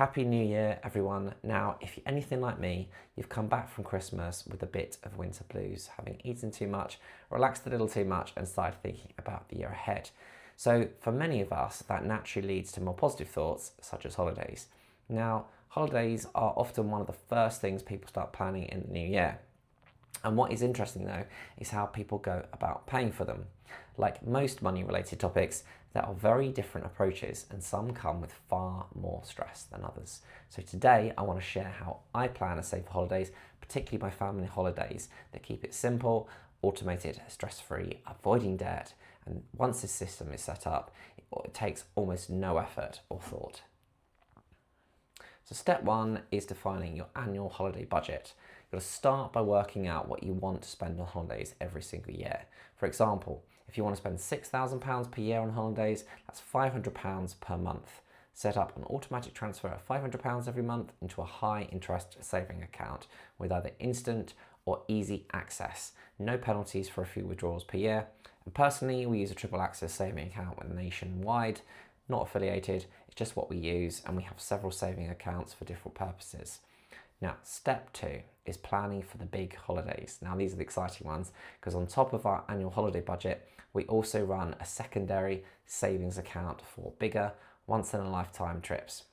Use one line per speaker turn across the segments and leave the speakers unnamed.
Happy New Year, everyone. Now, if you're anything like me, you've come back from Christmas with a bit of winter blues, having eaten too much, relaxed a little too much, and started thinking about the year ahead. So, for many of us, that naturally leads to more positive thoughts, such as holidays. Now, holidays are often one of the first things people start planning in the new year. And what is interesting though is how people go about paying for them. Like most money related topics, there are very different approaches and some come with far more stress than others. So today I want to share how I plan to save for holidays, particularly my family holidays, that keep it simple, automated, stress-free, avoiding debt. And once this system is set up, it takes almost no effort or thought. So step one is defining your annual holiday budget. You've got to start by working out what you want to spend on holidays every single year. For example, if you want to spend £6,000 per year on holidays, that's £500 per month. Set up an automatic transfer of £500 every month into a high interest saving account with either instant or easy access. No penalties for a few withdrawals per year. And personally, we use a triple access saving account with Nationwide, not affiliated, it's just what we use, and we have several saving accounts for different purposes. Now, step two is planning for the big holidays. Now, these are the exciting ones because on top of our annual holiday budget, we also run a secondary savings account for bigger, once-in-a-lifetime trips.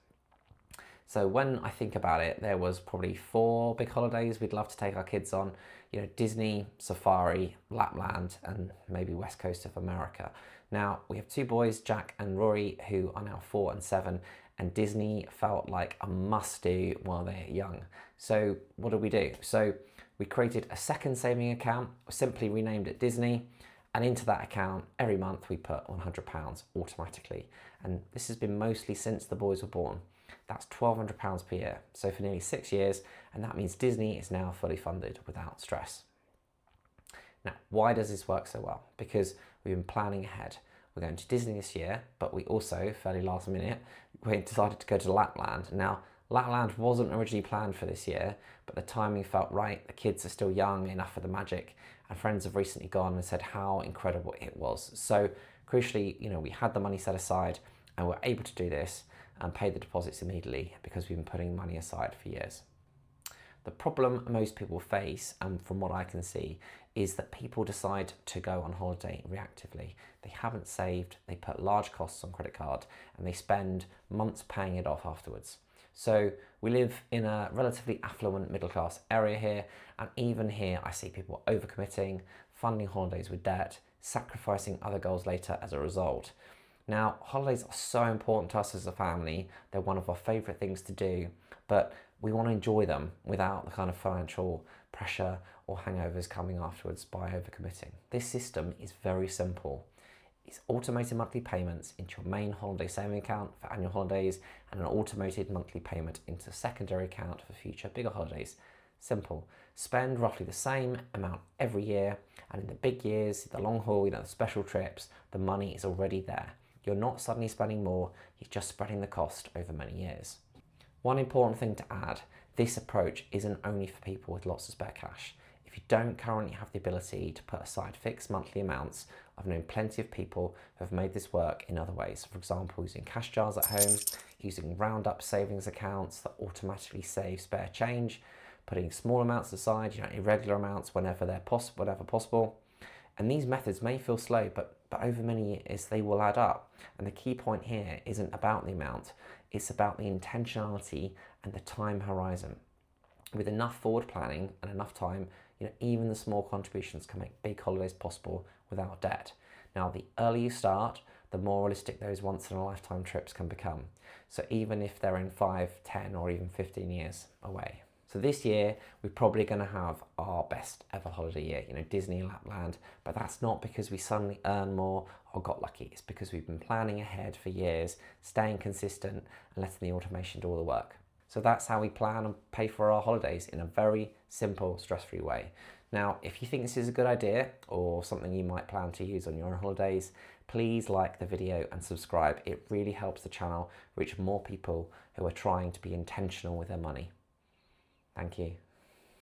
So when I think about it, there was probably 4 big holidays we'd love to take our kids on. You know, Disney, Safari, Lapland, and maybe West Coast of America. Now, we have 2 boys, Jack and Rory, who are now 4 and 7, and Disney felt like a must-do while they're young. So what did we do? So we created a second saving account, simply renamed it Disney, and into that account, every month we put £100 automatically. And this has been mostly since the boys were born. That's £1,200 per year, so for nearly 6 years, and that means Disney is now fully funded without stress. Now, why does this work so well? Because we've been planning ahead. We're going to Disney this year, but we also, fairly last minute, we decided to go to Lapland. Now, Lapland wasn't originally planned for this year, but the timing felt right. The kids are still young enough for the magic, and friends have recently gone and said how incredible it was. So crucially, we had the money set aside and we're able to do this and pay the deposits immediately because we've been putting money aside for years. The problem most people face, and from what I can see, is that people decide to go on holiday reactively. They haven't saved, they put large costs on credit card, and they spend months paying it off afterwards. So we live in a relatively affluent middle class area here, and even here I see people overcommitting, funding holidays with debt, sacrificing other goals later as a result. Now, holidays are so important to us as a family. They're one of our favourite things to do, but we want to enjoy them without the kind of financial pressure or hangovers coming afterwards by overcommitting. This system is very simple. It's automated monthly payments into your main holiday saving account for annual holidays and an automated monthly payment into a secondary account for future bigger holidays. Simple. Spend roughly the same amount every year, and in the big years, the long haul, the special trips, the money is already there. You're not suddenly spending more, you're just spreading the cost over many years. One important thing to add, this approach isn't only for people with lots of spare cash. If you don't currently have the ability to put aside fixed monthly amounts, I've known plenty of people who have made this work in other ways. For example, using cash jars at home, using round-up savings accounts that automatically save spare change, putting small amounts aside, irregular amounts whenever possible. And these methods may feel slow, but over many years they will add up. And the key point here isn't about the amount, it's about the intentionality and the time horizon. With enough forward planning and enough time, even the small contributions can make big holidays possible without debt. Now, the earlier you start, the more realistic those once-in-a-lifetime trips can become. So even if they're in 5, 10, or even 15 years away. So this year, we're probably going to have our best ever holiday year, Disney and Lapland, but that's not because we suddenly earn more or got lucky. It's because we've been planning ahead for years, staying consistent and letting the automation do all the work. So that's how we plan and pay for our holidays in a very simple, stress-free way. Now, if you think this is a good idea or something you might plan to use on your own holidays, please like the video and subscribe. It really helps the channel reach more people who are trying to be intentional with their money. Thank you.